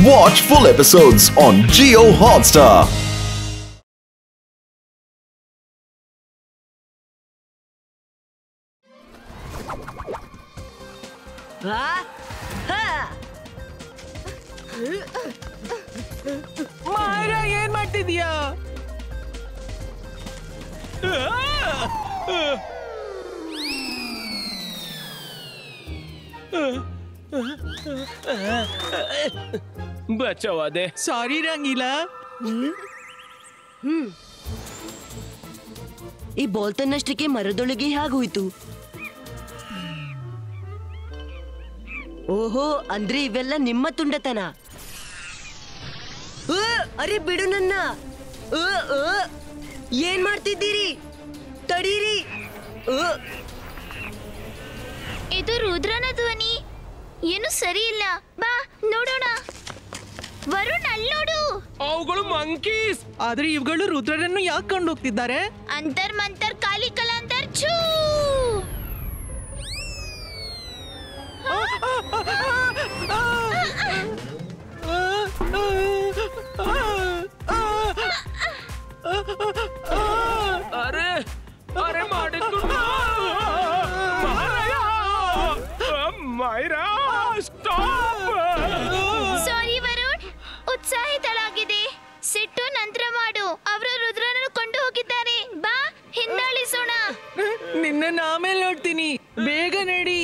Watch full episodes on Jio Hotstar. ಮಾಯರಾ ಏನ್ ಮಾಡ್ತಿದ್ಯಾ? ಬಚಾವಾದೆ. ಸಾರಿ ರಂಗೀಲಾ. ಈ ಬಾಲ್ ತನ್ನಷ್ಟಕ್ಕೆ ಮರದೊಳಗೆ ಹೇಗೋಯ್ತು? ಓಹೋ, ಅಂದ್ರೆ ಇವೆಲ್ಲ ನಿಮ್ಮ ತುಂಡತನ. ಅರೆ ಬಿಡು ನನ್ನ. ಏನ್ ಮಾಡ್ತಿದ್ದೀರಿ? ತಡೀರಿ. ಇದು ರುದ್ರನ ಧ್ವನಿ. ಏನು ಸರಿ ಇಲ್ಲ. ಬಾ ನೋಡೋಣ. ವರುಣ್ ಅಲ್ಲಿ ನೋಡು. ಅವುಗಳು ಮಂಕೀಸ್. ಆದ್ರೆ ಇವುಗಳು ರುದ್ರನನ್ನು ಯಾಕೆ ಕೊಂಡು ಹೋಗ್ತಿದ್ದಾರೆ? ಅಂತರ್ ಮಂತರ್ ಕಾಲಿ ಕಲಾಂತರ್ ಛೂ. ಅರೆ ಅರೆ ಮಾಡಿದ್ದು ಮಾಯರಾ, ಸ್ಟಾಪ್. ಸಾರಿ ವರುಣ್, ಉತ್ಸಾಹಿತಳಾಗಿದೆ. ಸಿಟ್ಟು ನಂತರ ಮಾಡು. ಅವರು ರುದ್ರನನ್ನು ಕೊಂಡು ಹೋಗಿದ್ದಾರೆ. ಬಾ ಹಿಂದಾಳಿಸೋಣ. ನಿನ್ನ ಆಮೇಲೆ ನೋಡ್ತೀನಿ. ಬೇಗ ನಡಿ.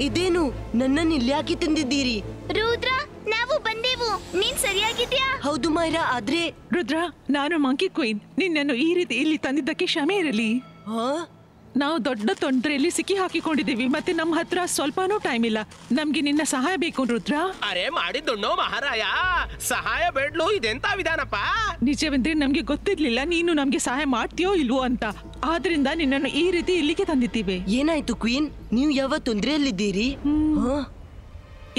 ಇದೇನು? ನನ್ನನ್ನು ಇಲ್ಯಾಕೆ ತಂದಿದ್ದೀರಿ? ರುದ್ರ, ನಾವು ಬಂದೆವು. ನೀನ್ ಸರಿಯಾಗಿದ್ಯಾ? ಹೌದು ಮಾಯರಾ, ಆದ್ರೆ ರುದ್ರ, ನಾನು ಮಂಕಿ ಕ್ವೀನ್. ನಿನ್ನನ್ನು ಈ ರೀತಿ ಇಲ್ಲಿ ತಂದಿದ್ದಕ್ಕೆ ಕ್ಷಮೆ ಇರಲಿ. ನಾವು ದೊಡ್ಡ ತೊಂದರೆಯಲ್ಲಿ ಸಿಕ್ಕಿ ಹಾಕಿಕೊಂಡಿದ್ದೀವಿ. ಮತ್ತೆ ನಮ್ಮ ಹತ್ರ ಸ್ವಲ್ಪನೂ ಟೈಮ್ ಇಲ್ಲ. ನಮ್ಗೆ ನಿನ್ನ ಸಹಾಯ ಬೇಕು ರುದ್ರ. ಅರೆ ಮಾಡಿದ್ದುಣ್ಣೋ ಮಹಾರಾಯ, ಸಹಾಯ ಬೇಡ್ಲು. ಇದೆಂತ ವಿಧಾನಪ್ಪ? ನಿಜವೆಂದ್ರೆ ನಮ್ಗೆ ಗೊತ್ತಿರ್ಲಿಲ್ಲ ನೀನು ನಮ್ಗೆ ಸಹಾಯ ಮಾಡ್ತೀಯೋ ಇಲ್ವೋ ಅಂತ. ಆದ್ರಿಂದ ನಿನ್ನನ್ನು ಈ ರೀತಿ ಇಲ್ಲಿಗೆ ತಂದಿದ್ದೀವಿ. ಏನಾಯ್ತು ಕ್ವೀನ್? ನೀವು ಯಾವ ತೊಂದರೆಯಲ್ಲಿದ್ದೀರಿ?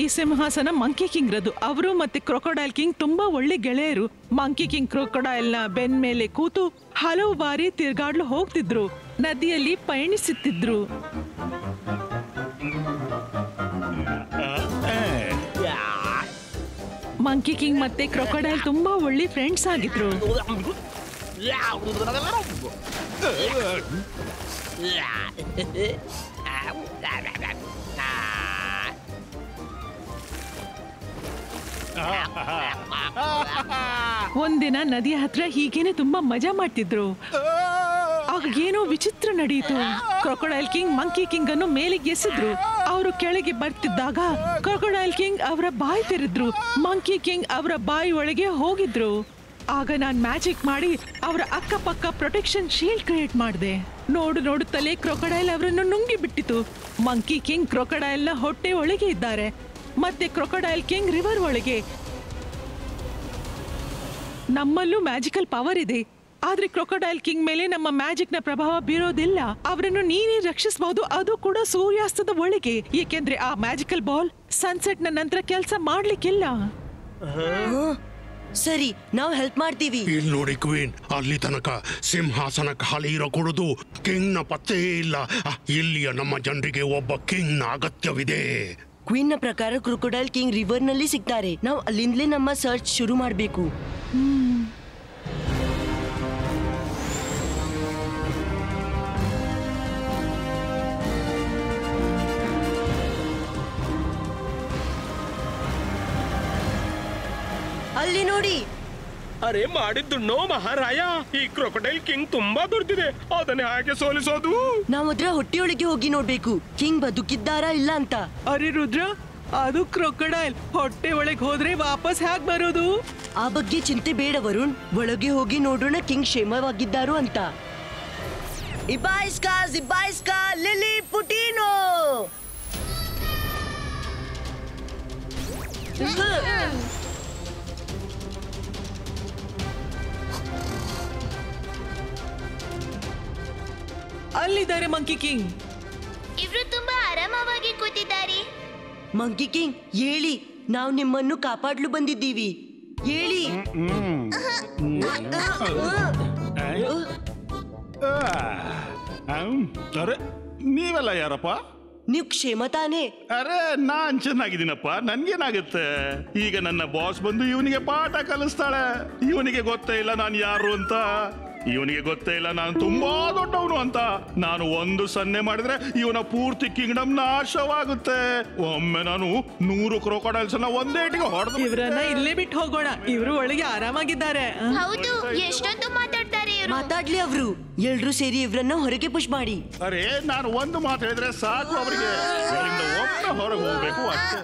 ಈ ಸಿಂಹಾಸನ ಮಂಕಿ ಕಿಂಗ್ ರದು. ಅವರು ಮತ್ತೆ ಕ್ರೊಕೊಡೈಲ್ ಕಿಂಗ್ ತುಂಬಾ ಒಳ್ಳೆ ಗೆಳೆಯರು. ಮಂಕಿ ಕಿಂಗ್ ಕ್ರೊಕೊಡೈಲ್ ನ ಬೆನ್ ಮೇಲೆ ಕೂತು ಹಲವು ಬಾರಿ ತಿರ್ಗಾಡ್ಲು ಹೋಗ್ತಿದ್ರು, ನದಿಯಲ್ಲಿ ಪಯಣಿಸುತ್ತಿದ್ರು. ಮಂಕಿ ಕಿಂಗ್ ಮತ್ತೆ ಕ್ರೊಕೊಡೈಲ್ ತುಂಬಾ ಒಳ್ಳೆ ಫ್ರೆಂಡ್ಸ್ ಆಗಿದ್ರು. ಒಂದಿನ ನದಿಯ ಹತ್ರ ಹೀಗೇನೆ ತುಂಬಾ ಮಜಾ ಮಾಡ್ತಿದ್ರು. ಆಗ ಏನೋ ವಿಚಿತ್ರ ನಡೆಯಿತು. ಕ್ರೊಕೊಡೈಲ್ ಕಿಂಗ್ ಮಂಕಿ ಕಿಂಗ್ ಅನ್ನು ಮೇಲಿಗೆ ಎಸೆದ್ರು. ಅವರು ಕೆಳಗೆ ಬರ್ತಿದ್ದಾಗ ಕ್ರೊಕೊಡೈಲ್ ಕಿಂಗ್ ಅವರ ಬಾಯಿ ತೆರೆದ್ರು. ಮಂಕಿ ಕಿಂಗ್ ಅವರ ಬಾಯಿ ಒಳಗೆ ಹೋಗಿದ್ರು. ಆಗ ನಾನ್ ಮ್ಯಾಜಿಕ್ ಮಾಡಿ ಅವರ ಅಕ್ಕಪಕ್ಕ ಪ್ರೊಟೆಕ್ಷನ್ ಶೀಲ್ಡ್ ಕ್ರಿಯೇಟ್ ಮಾಡಿದೆ. ನೋಡುತ್ತಲೇ ಕ್ರೊಕೊಡೈಲ್ ಅವರನ್ನು ನುಂಗಿ ಬಿಟ್ಟಿತು. ಮಂಕಿ ಕಿಂಗ್ ಕ್ರೊಕೊಡೈಲ್ ನ ಹೊಟ್ಟೆ ಒಳಗೆ ಇದ್ದಾರೆ, ಮತ್ತೆ ಕ್ರೊಕೊಡೈಲ್ ಕಿಂಗ್ ರಿವರ್ ಒಳಗೆ. ನಮ್ಮಲ್ಲೂ ಮ್ಯಾಜಿಕಲ್ ಪವರ್ ಇದೆ, ಆದ್ರೆ ಕ್ರೊಕೊಡೈಲ್ ಕಿಂಗ್ ಮೇಲೆ ನಮ್ಮ ಮ್ಯಾಜಿಕ್ ನ ಪ್ರಭಾವ ಬೀರೋದಿಲ್ಲ. ಅವರನ್ನು ನೀನೇ ರಕ್ಷಿಸಬಹುದು, ಅದು ಕೂಡ ಸೂರ್ಯಾಸ್ತದ ಒಳಗೆ. ಏಕೆಂದ್ರೆ ಆ ಮ್ಯಾಜಿಕಲ್ ಬಾಲ್ ಸನ್ಸೆಟ್ ನ ನಂತರ ಕೆಲಸ ಮಾಡ್ಲಿಕ್ಕಿಲ್ಲ. ಸರಿ, ನಾವು ಹೆಲ್ಪ್ ಮಾಡ್ತೀವಿ. ಇಲ್ಲಿ ನೋಡಿ ಕ್ವೀನ್, ಅಲ್ಲಿ ತನಕ ಸಿಂಹಾಸನ ಖಾಲಿ ಇರೋ ಕೊಡುದು ಕಿಂಗ್ ನ ಪತ್ತೇ ಇಲ್ಲ. ಇಲ್ಲಿಯ ನಮ್ಮ ಜನರಿಗೆ ಒಬ್ಬ ಕಿಂಗ್ ನ ಅಗತ್ಯವಿದೆ. ಕ್ವೀನ್ ನ ಪ್ರಕಾರ ಕ್ರೊಕೊಡೈಲ್ ಕಿಂಗ್ ರಿವರ್ ನಲ್ಲಿ ಸಿಗ್ತಾರೆ. ನಾವು ಅಲ್ಲಿಂದಲೇ ನಮ್ಮ ಸರ್ಚ್ ಶುರು ಮಾಡಬೇಕು. ಅಲ್ಲಿ ನೋಡಿ. ಅರೆ ಮಾಡಿದ್ದುಣ್ಣೋ ಮಹಾರಾಯ, ಈ ಕ್ರೊಕೊಡೈಲ್ ಕಿಂಗ್ ತುಂಬಾ ದುರ್ದಿದೆ. ಅದನ್ನ ಹೇಗೆ ಸೋಲಿಸೋದು? ನಾವು ಅದರ ಹೊಟ್ಟೆಯೊಳಗೆ ಹೋಗಿ ನೋಡ್ಬೇಕು, ಕಿಂಗ್ ಬದುಕಿದ್ದಾರಾ ಇಲ್ಲ ಅಂತ. ಅರೆ ರುದ್ರ, ಅದು ಕ್ರೊಕೊಡೈಲ್ ಹೊಟ್ಟೆ ಒಳಗೆ ಹೋದ್ರೆ ವಾಪಸ್ ಹೇಗ್ ಬರೋದು? ಆ ಬಗ್ಗೆ ಚಿಂತೆ ಬೇಡ ವರುಣ್, ಒಳಗೆ ಹೋಗಿ ನೋಡೋಣ ಕಿಂಗ್ ಕ್ಷೇಮವಾಗಿದ್ದಾರೋ ಅಂತ. ಇಬಾಯಿಸ್ಕಾ ಲಿಲಿ ಪುಟಿನೋ. ಅಲ್ಲಿದ್ದಾರೆ ಮಂಕಿ ಕಿಂಗ್. ಇವ್ರು ತುಂಬಾ ಆರಾಮವಾಗಿ ಕೂತಿದ್ದಾರೆ. ಮಂಕಿ ಕಿಂಗ್ ಹೇಳಿ, ನಾವು ನಿಮ್ಮನ್ನು ಕಾಪಾಡಲು ಬಂದಿದ್ದೀವಿ, ಹೇಳಿ. ಅರೆ ನೀವೆಲ್ಲ ಯಾರಪ್ಪ? ನೀವು ಕ್ಷೇಮ ತಾನೇ? ಅರೆ ನಾನ್ ಚೆನ್ನಾಗಿದ್ದೀನಪ್ಪ, ನನ್ಗೇನಾಗುತ್ತೆ? ಈಗ ನನ್ನ ಬಾಸ್ ಬಂದು ಇವನಿಗೆ ಪಾಠ ಕಲಿಸ್ತಾಳೆ. ಇವನಿಗೆ ಗೊತ್ತೇ ಇಲ್ಲ ನಾನು ಯಾರು ಅಂತ, ಇವನಿಗೆ ಗೊತ್ತೇ ಇಲ್ಲ ನಾನು ತುಂಬಾ ದೊಡ್ಡವನು ಅಂತ. ನಾನು ಒಂದು ಸನ್ನೆ ಮಾಡಿದ್ರೆ ಇವನ ಪೂರ್ತಿ ಕಿಂಗ್ಡಮ್ ನಾಶವಾಗುತ್ತೆ. ಒಮ್ಮೆ ನಾನು 100 ಕ್ರೊಕೊಡೈಲ್ಸ್ ಅನ್ನ ಒಂದೇ ಇಟ್ಟಿಗೆ ಹೊಡೆದು ಇವ್ರನ್ನ ಇಲ್ಲೇ ಬಿಟ್ಟು ಹೋಗೋಣ, ಇವರು ಒಳಗೆ ಆರಾಮಾಗಿದ್ದಾರೆ. ಹೌದು, ಎಷ್ಟೊಂದು ಮಾತಾಡ್ತಾರೆ ಇವರು. ಮಾತಾಡ್ಲಿ ಅವರು, ಎಲ್ರೂ ಸೇರಿ ಇವ್ರನ್ನ ಹೊರಗೆ ಪುಷ್ ಮಾಡಿ. ಅರೆ ನಾನು ಒಂದು ಮಾತು ಹೇಳಿದ್ರೆ ಸಾಕು ಅವರಿಗೆ, ಇಲ್ಲಿಂದ ಒಮ್ಮೆ ಹೊರಗೆ ಹೋಗ್ಬೇಕು ಅಷ್ಟೇ.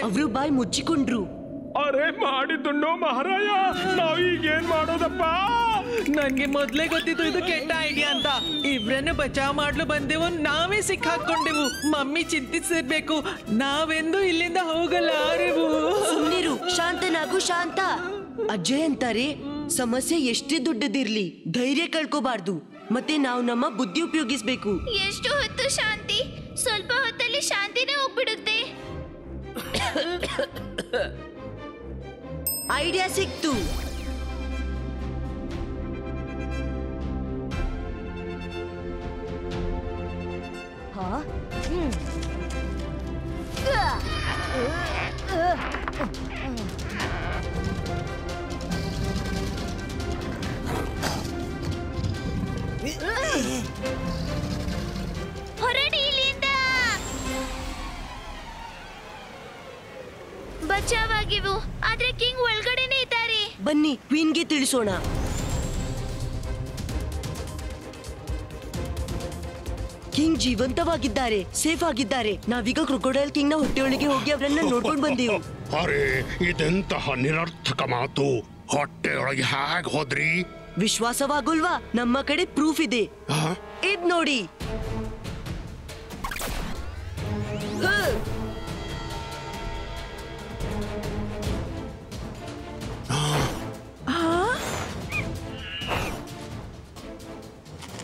ಅವರು ಬಾಯಿ ಮುಚ್ಚಿಕೊಂಡ್ರು. ಅರೆ ಮಾಡಿದ್ದುಂಡೋ ಮಹಾರಾಯ, ನಾವ್ ಈಗೇನ್ ಮಾಡೋದಪ್ಪ? ನನ್ಗೆ ಮೊದ್ಲೇ ಗೊತ್ತಿತ್ತು ಇದು ಕೆಟ್ಟ ಐಡಿಯಾ ಅಂತ. ಇವ್ರನ್ನು ಬಚಾವ್ ಮಾಡ್ಲು ಬಂದೆವು, ನಾವೇ ಸಿಕ್ಕಾಕೊಂಡೆವು. ಮಮ್ಮಿ ಚಿಂತಿಸಿರ್ಬೇಕು, ನಾವೆಂದು ಇಲ್ಲಿಂದ ಹೋಗಲಾರೆವು. ಸುಮ್ನಿರು, ಶಾಂತನಾಗು ಶಾಂತ. ಅಜ್ಜಯ್ ಅಂತಾರೆ, ಸಮಸ್ಯೆ ಎಷ್ಟೇ ದೊಡ್ಡದಿರ್ಲಿ ಧೈರ್ಯ ಕಳ್ಕೋಬಾರ್ದು, ಮತ್ತೆ ನಾವು ನಮ್ಮ ಬುದ್ಧಿ ಉಪಯೋಗಿಸ್ಬೇಕು. ಎಷ್ಟು ಹೊತ್ತು ಶಾಂತಿ? ಸ್ವಲ್ಪ ಹೊತ್ತಲ್ಲಿ ಶಾಂತಿನೇ ಹೋಗ್ಬಿಡುತ್ತೆ. ಐಡಿಯಾ ಸಿಕ್ತು. ಹೊರಡಿ ಇಲ್ಲಿಂದ. ಬಚಾವಾಗಿವು, ಆದ್ರೆ ಕಿಂಗ್ ಒಳಗಡೆನೆ ಇದ್ದಾರೆ. ಬನ್ನಿ ಕ್ವೀನ್ಗೆ ತಿಳಿಸೋಣ. ಕಿಂಗ್ ಜೀವಂತವಾಗಿದ್ದಾರೆ, ಸೇಫ್ ಆಗಿದ್ದಾರೆ. ನಾವೀಗ ಕ್ರೊಕೊಡೈಲ್ ಕಿಂಗ್ ನ ಹೊಟ್ಟೆಯೊಳಗೆ ಹೋಗಿ ಅವರನ್ನ ನೋಡ್ಕೊಂಡು ಬಂದೆವು. ಅರೆ ಇದೆಂತಹ ನಿರರ್ಥಕ ಮಾತು. ಹೊಟ್ಟೆಯೊಳಗೆ ಹೇಗ್ ಹೋದ್ರಿ? ವಿಶ್ವಾಸವಾಗುಲ್ವಾ? ನಮ್ಮ ಕಡೆ ಪ್ರೂಫ್ ಇದೆ, ಇದ್ ನೋಡಿ.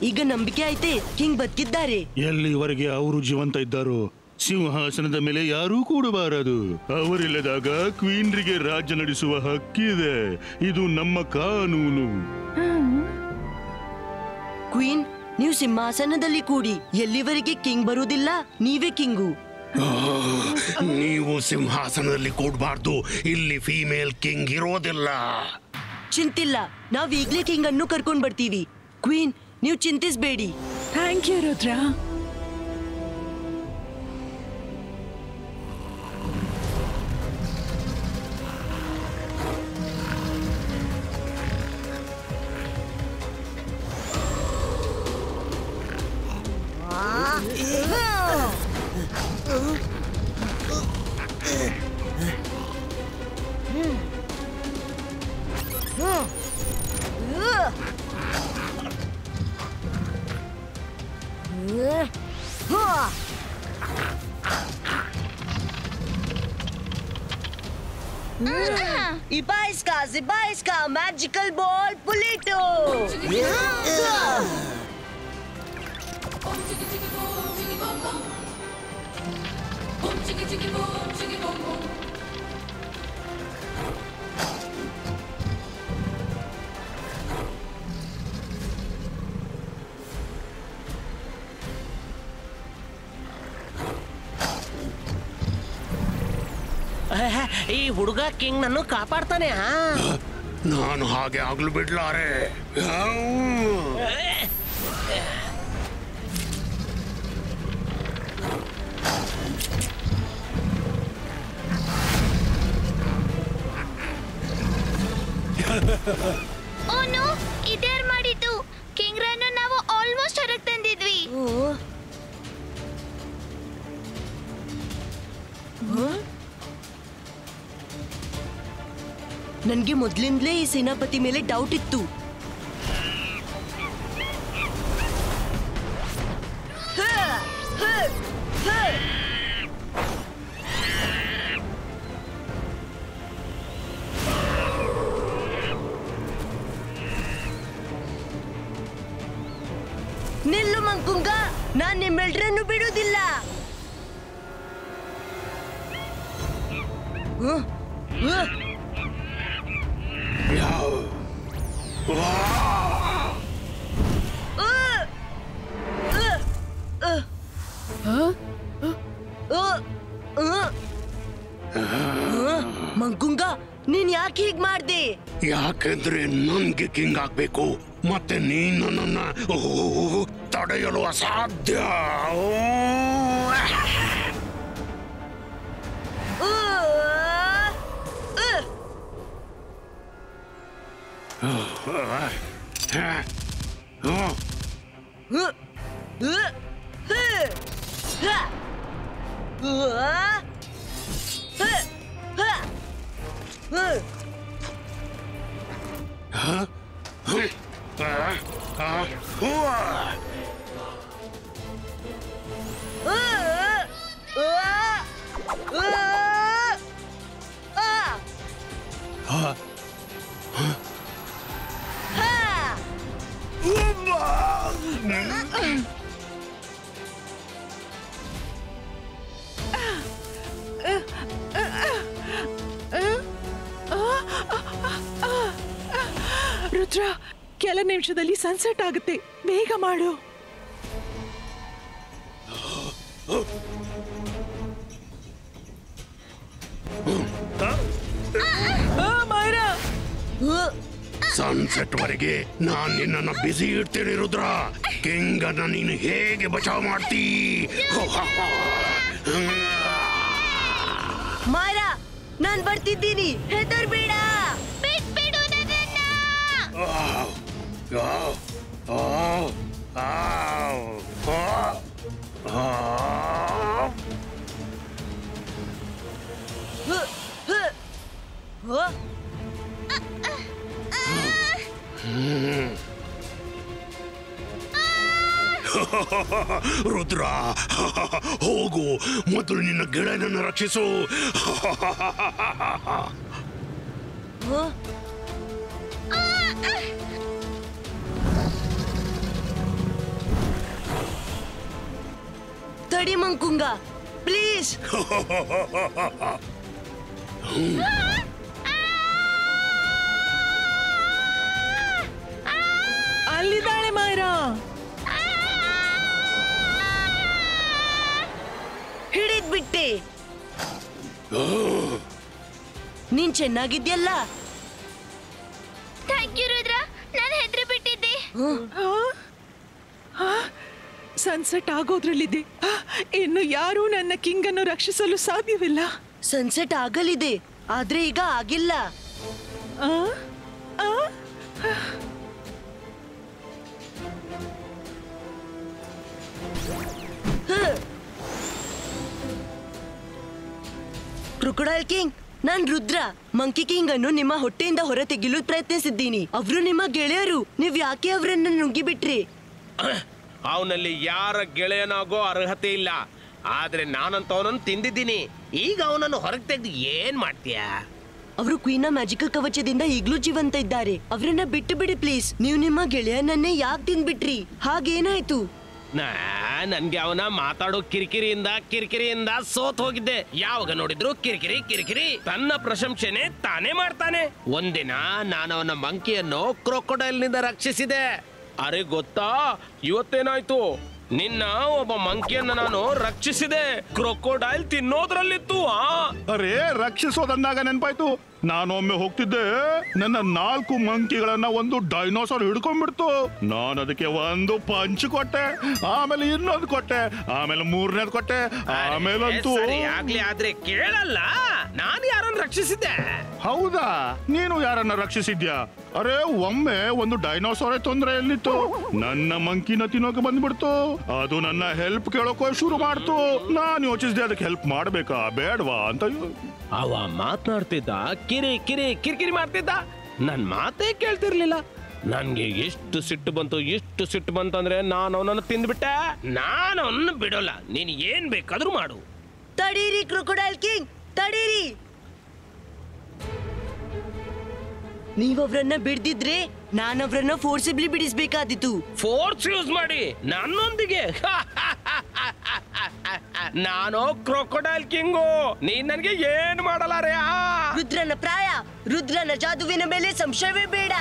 ಈಗ ನಂಬಿಕೆ ಆಯ್ತೆ, ಕಿಂಗ್ ಬದುಕಿದ್ದಾರೆ. ಎಲ್ಲಿವರೆಗೆ ಅವರು ಜೀವಂತ ಇದ್ದಾರೋ ಸಿಂಹಾಸನದ ಮೇಲೆ ಯಾರೂ ಕೂಡಬಾರದು. ಅವರಿಲ್ಲದಾಗ ಕ್ವೀನ್ರಿಗೆ ರಾಜ್ಯ ನಡೆಸುವ ಹಕ್ಕಿದೆ. ಇದು ನಮ್ಮ ಕಾನೂನು. ಕ್ವೀನ್, ನೀವು ಸಿಂಹಾಸನದಲ್ಲಿ ಕೂಡಿ. ಎಲ್ಲಿವರೆಗೆ ಕಿಂಗ್ ಬರುವುದಿಲ್ಲ, ನೀವೇ ಕಿಂಗು. ನೀವು ಸಿಂಹಾಸನದಲ್ಲಿ ಕೂಡಬಾರ್ದು, ಇಲ್ಲಿ ಫೀಮೇಲ್ ಕಿಂಗ್ ಇರೋದಿಲ್ಲ. ಚಿಂತಿಲ್ಲ, ನಾವ್ ಈಗ್ಲೇ ಕಿಂಗ್ ಅನ್ನು ಕರ್ಕೊಂಡ್ ಬರ್ತೀವಿ. ಕ್ವೀನ್, ನೀವು ಚಿಂತಿಸ್ಬೇಡಿ. Thank you Rudra. Ibaiska, magical ball, Pulito! ಈ ಹುಡುಗ ಕಿಂಗ್ ನನ್ನು ಕಾಪಾಡ್ತಾನೆ. ನಾನು ಹಾಗೆ ಆಗ್ಲು ಬಿಡ್ಲಾರೆ. ಓನು, ಇದೇರ್ ಮಾಡಿದ್ದು? ಕಿಂಗ್ ರನ್ನು ನಾವು ಆಲ್ಮೋಸ್ಟ್ ಹೊರಗೆ ತಂದಿದ್ವಿ. ನನ್ಗೆ ಮೊದ್ಲಿಂದಲೇ ಈ ಸೇನಾಪತಿ ಮೇಲೆ ಡೌಟ್ ಇತ್ತು. ಮಂಕುಂಗ, ನಾನ್ ನಿಮ್ಮೆಲ್ರನ್ನು ಬಿಡುವುದಿಲ್ಲ. ಮಂಕುಂಗ, ನೀನ್ ಯಾಕೆ ಹೀಗ್ ಮಾಡ್ದೆ? ಯಾಕೆಂದ್ರೆ ನನ್ಗೆ ಕಿಂಗ್ ಆಗ್ಬೇಕು, ಮತ್ತೆ ನೀನು ನನ್ನ ತಡೆಯಲು ಅಸಾಧ್ಯ. ರುದ್ರ, ಕೆಲ ನಿಮಿಷದಲ್ಲಿ ಸನ್ಸೆಟ್ ಆಗುತ್ತೆ, ಬೇಗ ಮಾಡು. ಸನ್ಸೆಟ್ ವರೆಗೆ ನಾನ್ ನಿನ್ನ ಬಿಸಿ ಇಡ್ತೀನಿ ರುದ್ರ. ಕಿಂಗ್ ಅನ್ನ ನೀನು ಹೇಗೆ ಬಚಾವ್ ಮಾಡ್ತೀ? ಮಾರ, ನಾನ್ ಬರ್ತಿದ್ದೀನಿ, ಹೆದರ್ಬೇಡ. ಬಿಟ್ಬಿಡು ನನ್ನನ್ನ. ರುದ್ರ, ಹೋಗು, ಮೊದಲು ನಿನ್ನ ಗೆಳೆಯನನ್ನು ರಕ್ಷಿಸು. ತಡಿ ಮಂಕುಂಗ, ಪ್ಲೀಸ್. ಅಲ್ಲಿದ್ದಾಳೆ ಮಾಯರಾ. ಹಿಡಿದ್ಬಿಟ್ಟೆ. ನೀನ್ ಚೆನ್ನಾಗಿದ್ಯಲ್ಲ. ಥ್ಯಾಂಕ್ ಯು ರುದ್ರ, ನಾನು ಹೆದರಿ ಬಿಟ್ಟಿದ್ದೆ. ಸನ್ಸೆಟ್ ಆಗೋದ್ರಲ್ಲಿದೆ. ಇನ್ನು ಯಾರೂ ನನ್ನ ಕಿಂಗ್ ಅನ್ನು ರಕ್ಷಿಸಲು ಸಾಧ್ಯವಿಲ್ಲ. ಸನ್ಸೆಟ್ ಆಗಲಿದೆ, ಆದ್ರೆ ಈಗ ಆಗಿಲ್ಲ. ಕ್ರೊಕೊಡೈಲ್ ಕಿಂಗ್, ನಾನ್ ರುದ್ರ. ಮಂಕಿ ಕಿಂಗ್ ಅನ್ನು ನಿಮ್ಮ ಹೊಟ್ಟೆಯಿಂದ ಹೊರ ತೆಗೆಯಲು ಪ್ರಯತ್ನಿಸಿದ್ದೀನಿ. ಅವರು ನಿಮ್ಮ ಗೆಳೆಯರು, ನೀವ್ ಯಾಕೆ ಅವರನ್ನ ನುಂಗಿಬಿಟ್ರಿ? ಅವನಲ್ಲಿ ಯಾರ ಗೆಳೆಯನಾಗೋ ಅರ್ಹತೆ ಇಲ್ಲ, ಆದ್ರೆ ನಾನಂತ ಅವನನ್ನು ತಿಂದಿದ್ದೀನಿ. ಈಗ ಅವನನ್ನು ಹೊರಗೆ ತೆಗೆದು ಏನ್ ಮಾಡ್ತೀಯ? ಅವರು ಕ್ವೀನ ಮ್ಯಾಜಿಕಲ್ ಕವಚದಿಂದ ಈಗ್ಲೂ ಜೀವಂತ ಇದ್ದಾರೆ. ಅವರನ್ನ ಬಿಟ್ಟು ಬಿಡಿ ಪ್ಲೀಸ್. ನೀವು ನಿಮ್ಮ ಗೆಳೆಯನನ್ನೇ ಯಾಕೆ ತಿಂದ್ಬಿಟ್ರಿ? ಹಾಗೇನಾಯ್ತು? ನನ್ಗೆ ಅವನ ಮಾತಾಡೋ ಕಿರಿಕಿರಿಯಿಂದ ಸೋತ್ ಹೋಗಿದ್ದೆ. ಯಾವಾಗ ನೋಡಿದ್ರು ಕಿರಿಕಿರಿ ಕಿರಿಕಿರಿ. ತನ್ನ ಪ್ರಶಂಸೆನೆ ತಾನೇ ಮಾಡ್ತಾನೆ. ಒಂದಿನ ನಾನು ಅವನ ಮಂಕಿಯನ್ನು ಕ್ರೊಕೊಡೈಲ್ ನಿಂದ ರಕ್ಷಿಸಿದೆ. ಅರೆ ಗೊತ್ತಾ, ಇವತ್ತೇನಾಯ್ತು? ನಿನ್ನ ಒಬ್ಬ ಮಂಕಿಯನ್ನ ನಾನು ರಕ್ಷಿಸಿದೆ. ಕ್ರೊಕೊಡೈಲ್ ತಿನ್ನೋದ್ರಲ್ಲಿತ್ತು. ಅರೇ, ರಕ್ಷಿಸೋದನ್ನಾಗ ನೆನ್ಪಾಯ್ತು. ನಾನೊಮ್ಮೆ ಹೋಗ್ತಿದ್ದೆ, ನನ್ನ 4 ಮಂಕಿಗಳನ್ನ ಒಂದು ಡೈನೋಸಾರ್ ಹಿಡ್ಕೊಂಡ್ಬಿಡ್ತು. ನಾನು ಅದಕ್ಕೆ ಒಂದು ಪಂಚ್ ಕೊಟ್ಟೆ, ಆಮೇಲೆ ಇನ್ನೊಂದು ಕೊಟ್ಟೆ, ಆಮೇಲೆ 3ನೇದು ಕೊಟ್ಟೆ, ಆಮೇಲಂತೂ ಆಗ್ಲಿ. ಆದ್ರೆ ಕೇಳಲ್ಲ, ನಾನು ಯಾರನ್ನ ರಕ್ಷಿಸಿದ್ದೆ? ಹೌದಾ, ನೀನು ಯಾರನ್ನ ರಕ್ಷಿಸಿದ್ಯಾ? ಅರೆ, ಒಮ್ಮೆ ಒಂದು ಡೈನೋಸಾರೇ ತೊಂದರೆಯಲ್ಲಿತ್ತು. ನನ್ನ ಮಂಕಿನ ತಿನ್ನೋಕೆ ಬಂದ್ಬಿಡ್ತು. ಅದು ನನ್ನ ಹೆಲ್ಪ್ ಕೇಳೋಕೋ ಶುರು ಮಾಡ್ತು. ನಾನು ಯೋಚಿಸಿದೆ, ಅದಕ್ಕೆ ಹೆಲ್ಪ್ ಮಾಡ್ಬೇಕಾ ಬೇಡವಾ ಅಂತ. ಅವ ಮಾತನಾಡ್ತಿದ್ದ, ಕಿರಿಕಿರಿ ಮಾಡ್ತಿದ್ದ. ನನ್ ಮಾತೇ ಕೇಳ್ತಿರ್ಲಿಲ್ಲ. ನನ್ಗೆ ಎಷ್ಟು ಸಿಟ್ಟು ಬಂತು ಅಂದ್ರೆ ನಾನು ಅವನನ್ನು ತಿಂದ್ಬಿಟ್ಟೆ. ನಾನು ಅವನ್ನ ಬಿಡೋಲ್ಲ. ನೀನ್ ಏನ್ ಬೇಕಾದ್ರೂ ಮಾಡು. ತಡೀರಿ ಕ್ರೊಕೊಡೈಲ್ ಕಿಂಗ್, ತಡೀರಿ. ನೀವ್ ಅವ್ರನ್ನ ಬಿಡ್ದಿದ್ರೆ ನಾನ್ ಅವ್ರನ್ನ ಫೋರ್ಸಿಬ್ಲಿ ಬಿಡಿಸ್ಬೇಕಾದಿತ್ತು. ಫೋರ್ಸ್ ಯೂಸ್ ಮಾಡಿ ನನ್ನೊಂದಿಗೆ ನಾನು ಕ್ರೊಕೊಡೈಲ್ ಕಿಂಗು, ನೀನ್ ನನ್ಗೆ ಏನ್ ಮಾಡಲಾರೆ? ರುದ್ರನ ಪ್ರಾಯ, ರುದ್ರನ ಜಾದುವಿನ ಮೇಲೆ ಸಂಶಯವೇ ಬೇಡ.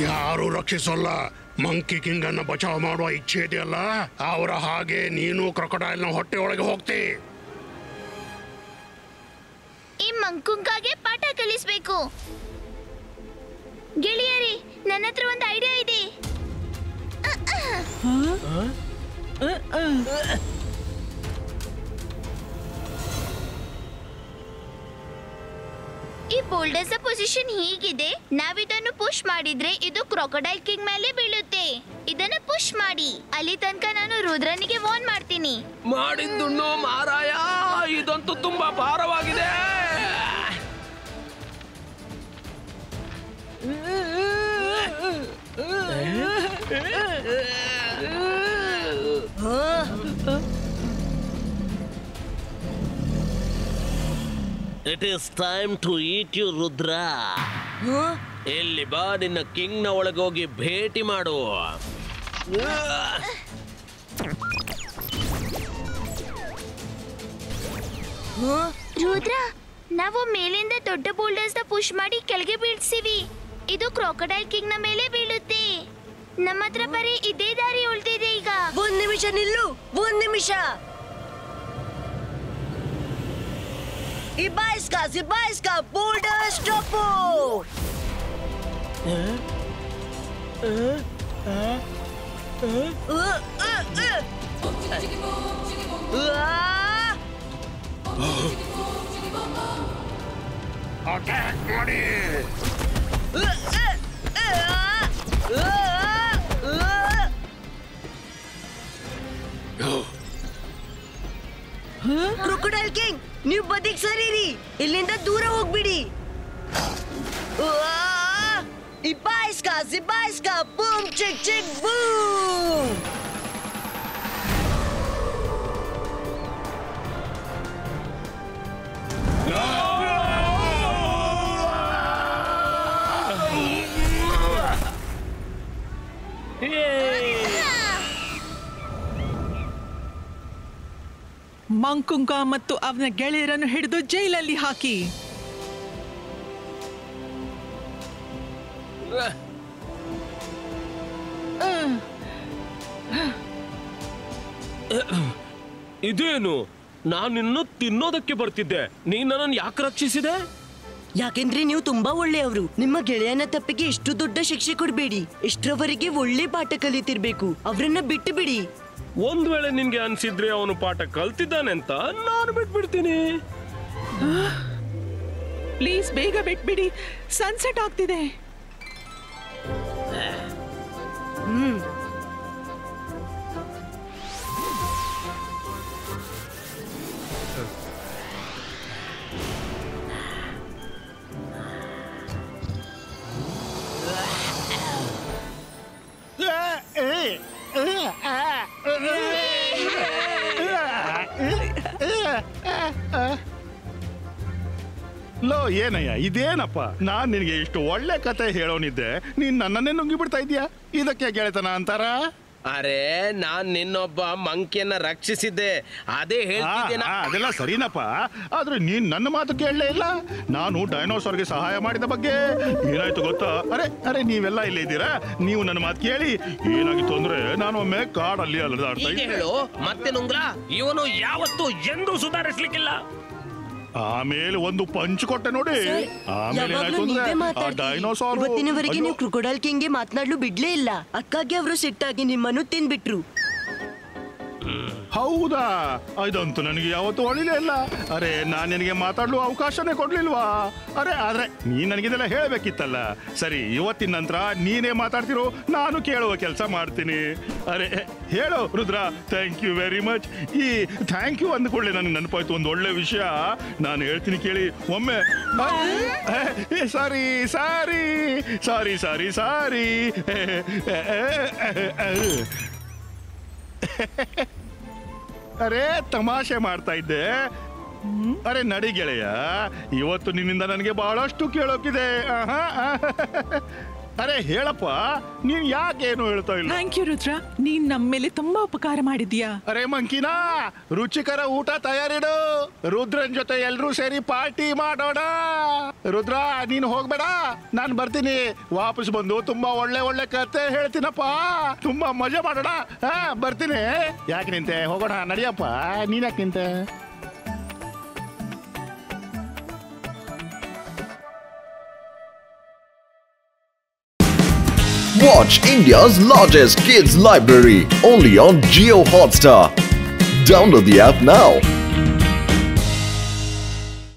ಯಾರು ರಕ್ಷಿಸಲ್ಲ. ಮಂಕಿ ಕಿಂಗ್ ಅನ್ನ ಬಚಾವ್ ಮಾಡುವ ಇಚ್ಛೆ ಇದೆಯಲ್ಲ, ಅವರ ಹಾಗೆ ನೀನು ಕ್ರೊಕೊಡೈಲ್ ನ ಹೊಟ್ಟೆ ಒಳಗೆ ಹೋಗ್ತಿ. ಈ ಮಂಕುಂಗಾಗೆ ಪಾಠ ಕಲಿಸ್ಬೇಕು. ಗೆಳೆಯರಿ, ನನ್ನ ಹತ್ರ ಒಂದು ಐಡಿಯಾ ಇದೆ. ಈ ಬೋಲ್ಡರ್ಸ್ ಪೊಸಿಷನ್ ಹೀಗಿದೆ. ನಾವಿದನ್ನು ಪುಷ್ ಮಾಡಿದ್ರೆ ಇದು ಕ್ರೊಕೊಡೈಲ್ ಕಿಂಗ್ ಮೇಲೆ ಬೀಳುತ್ತೆ. ಇದನ್ನ ಪುಷ್ ಮಾಡಿ. ಅಲ್ಲಿ ತನಕ ನಾನು ರುದ್ರನಿಗೆ ವಾರ್ನ್ ಮಾಡ್ತೀನಿ. ಮಾಡಿದ್ದುಣ್ಣು ಮಾರಾಯ, ಇದಂತೂ ತುಂಬಾ ಭಾರವಾಗಿದೆ. It is time to eat you Rudra. ಇಲ್ಲಿ ಬಾ, ನಿನ್ನ ಕಿಂಗ್ ನ ಒಳಗೋಗಿ ಭೇಟಿ ಮಾಡು. ರುದ್ರ, ನಾವು ಮೇಲಿಂದ ದೊಡ್ಡ ಬೋಲ್ಡರ್ಸ್ ನ ಪುಷ್ ಮಾಡಿ ಕೆಳಗೆ ಬೀಳ್ಸಿವಿ. ಇದು ಕ್ರೊಕೊಡೈಲ್ ಕಿಂಗ್ ನ ಮೇಲೆ ಬೀಳುತ್ತೆ. ನಮ್ಮ ಹತ್ರ ಬರೀ ಇದೇ ದಾರಿ ಉಳಿದಿದೆ ಈಗ. ಒಂದ್ ನಿಮಿಷ ನಿಲ್ಲು, ಒಂದ್ ನಿಮಿಷ. ಇಬಾಯಿಸ್ಕಾ ಬೋಲ್ಡರ್ ಸ್ಟಾಪು. ಅಟ್ಯಾಕ್ ಮಾಡಿ. ಕ್ರೊಕೊಡೈಲ್ ಕಿಂಗ್, ನೀವು ಬದಿಗ್ ಸರಿರಿ, ಇಲ್ಲಿಂದ ದೂರ ಹೋಗ್ಬಿಡಿ. ಇಬಾಯಿಸ್ಕಾ ಬೂಮ್ ಚಿಕ್ ಚಿಕ್ ಬೂಮ್. ಮಂಕುಂಗ ಮತ್ತು ಅವನ ಗೆಳೆಯರನ್ನು ಹಿಡಿದು ಜೈಲಲ್ಲಿ ಹಾಕಿ. ಇದೇನು? ನಾನಿನ್ನು ತಿನ್ನೋದಕ್ಕೆ ಬರ್ತಿದ್ದೆ, ನೀನ್ ನನ್ನನ್ನು ಯಾಕೆ ರಕ್ಷಿಸಿದೆ? ಯಾಕೆಂದ್ರೆ ನೀವು ತುಂಬಾ ಒಳ್ಳೆಯವರು. ನಿಮ್ಮ ಗೆಳೆಯನ ತಪ್ಪಿಗೆ ಇಷ್ಟು ದೊಡ್ಡ ಶಿಕ್ಷೆ ಕೊಡ್ಬೇಡಿ. ಇಷ್ಟರವರೆಗೆ ಒಳ್ಳೆ ಪಾಠ ಕಲಿತಿರ್ಬೇಕು. ಅವರನ್ನ ಬಿಟ್ಟು ಬಿಡಿ. ಒಂದ್ ವೇಳೆ ನಿನ್ಗೆ ಅನ್ಸಿದ್ರೆ ಅವನು ಪಾಠ ಕಲ್ತಿದ್ದಾನೆ ಅಂತ ನಾನು ಬಿಟ್ಬಿಡ್ತೀನಿ. ಪ್ಲೀಸ್ ಬೇಗ ಬಿಟ್ಬಿಡಿ, ಸನ್ಸೆಟ್ ಆಗ್ತಿದೆ. ಲೋ ಏನಯ್ಯ ಇದೇನಪ್ಪ, ನಾನ್ ನಿನಗೆ ಇಷ್ಟು ಒಳ್ಳೆ ಕತೆ ಹೇಳೋನಿದ್ದೆ, ನೀನ್ ನನ್ನನ್ನೇ ನುಂಗಿ ಬಿಡ್ತಾ ಇದೀಯಾ. ಇದಕ್ಕೆ ಗೆಳೆತನ ಅಂತಾರ? ಅರೆ ನಾನ್ ನಿನ್ನೊಬ್ಬ ಮಂಕಿಯನ್ನ ರಕ್ಷಿಸಿದ್ದೆ, ಅದೇ ಹೇಳ್ತಿದ್ದೇನೆ. ಅದೆಲ್ಲ ಸರಿನಪ್ಪ, ಆದ್ರೆ ನೀನ್ ನನ್ನ ಮಾತು ಕೇಳಲೇ ಇಲ್ಲ. ನಾನು ಡೈನೋಸಾರ್ಗೆ ಸಹಾಯ ಮಾಡಿದ ಬಗ್ಗೆ ಏನಾಯ್ತು ಗೊತ್ತಾ? ಅರೆ ನೀವೆಲ್ಲ ಇಲ್ಲೇ ಇದ್ದೀರಾ? ನೀವು ನನ್ನ ಮಾತು ಕೇಳಿ. ಏನಾಗಿತ್ತು ಅಂದ್ರೆ, ನಾನು ಒಮ್ಮೆ ಕಾಡಲ್ಲಿ ಅಲದಾಡ್ತಾ ಇದ್ದೆ. ಹೇಳು ಮತ್ತೆ ನುಂಗ್ರ, ಇವನು ಯಾವತ್ತೂ ಎಂದೂ ಸುಧಾರಿಸ್ಲಿಕ್ಕಿಲ್ಲ. ಆಮೇಲೆ ಒಂದು ಪಂಚ್ ಕೊಟ್ಟೆ ನೋಡಿ. ಆಮೇಲೆ ಡೈನೋಸಾರ್ ಇವತ್ತಿನವರೆಗೆ ನೀವು ಕ್ರೊಕೊಡೈಲ್ ಕಿಂಗ್ಗೆ ಮಾತನಾಡಲು ಬಿಡ್ಲೇ ಇಲ್ಲ. ಅಕ್ಕಾಗೆ ಅವರು ಸಿಟ್ಟಾಗಿ ನಿಮ್ಮನ್ನು ತಿನ್ಬಿಟ್ರು. ಹೌದಾ? ಇದಂತೂ ನನಗೆ ಯಾವತ್ತೂ ಹೊಳಿಲೇ ಇಲ್ಲ. ಅರೆ ನಾನ್ ನಿನಗೆ ಮಾತಾಡಲು ಅವಕಾಶನೇ ಕೊಡ್ಲಿಲ್ವಾ? ಆದ್ರೆ ನೀನ್ ನನಗಿದೆಲ್ಲ ಹೇಳ್ಬೇಕಿತ್ತಲ್ಲ. ಸರಿ, ಇವತ್ತಿನ ನಂತರ ನೀನೇ ಮಾತಾಡ್ತಿರೋ, ನಾನು ಕೇಳುವ ಕೆಲಸ ಮಾಡ್ತೀನಿ. ಅರೆ ಹೇಳು Rudra. Thank you very much. ಈ ಥ್ಯಾಂಕ್ ಯು ಅಂದ್ಕೊಳ್ಳಿ ನನಗೆ ನೆನಪಾಯ್ತು ಒಂದು ಒಳ್ಳೆ ವಿಷಯ. ನಾನು ಹೇಳ್ತೀನಿ ಕೇಳಿ. ಒಮ್ಮೆ ಸಾರಿ ಸಾರಿ ಸಾರಿ ಸಾರಿ ಸಾರಿ ಅರೆ ತಮಾಷೆ ಮಾಡ್ತಾ ಇದ್ದೆ. ಅರೆ ನಡಿ ಗೆಳೆಯ, ಇವತ್ತು ನಿನ್ನಿಂದ ನನಗೆ ಬಹಳಷ್ಟು ಕೇಳೋಕಿದೆ. ಅರೆ ಹೇಳಪ್ಪ, ನೀನ್ ಯಾಕೇನು ಹೇಳ್ತಾ ಇಲ್ಲ? ಥ್ಯಾಂಕ್ ಯು ರುದ್ರ, ನೀನ್ ನಮ್ಮ ಮೇಲೆ ತುಂಬಾ ಉಪಕಾರ ಮಾಡಿದ್ಯಾ. ಅರೆ ಮಂಕಿನಾ, ರುಚಿಕರ ಊಟ ತಯಾರಿಡು. ರುದ್ರನ್ ಜೊತೆ ಎಲ್ರೂ ಸೇರಿ ಪಾರ್ಟಿ ಮಾಡೋಣ. ರುದ್ರ ನೀನು ಹೋಗ್ಬೇಡ, ನಾನ್ ಬರ್ತೀನಿ. ವಾಪಸ್ ಬಂದು ತುಂಬಾ ಒಳ್ಳೆ ಒಳ್ಳೆ ಕತೆ ಹೇಳ್ತೀನಪ್ಪ. ತುಂಬಾ ಮಜಾ ಮಾಡೋಣ. ಬರ್ತೀನಿ. ಯಾಕೆ ನಿಂತೆ? ಹೋಗೋಣ ನಡಿಯಪ್ಪ. ನೀನ್ ಯಾಕೆ ನಿಂತೆ? Watch India's largest kids library only on Jio Hotstar. Download the app now.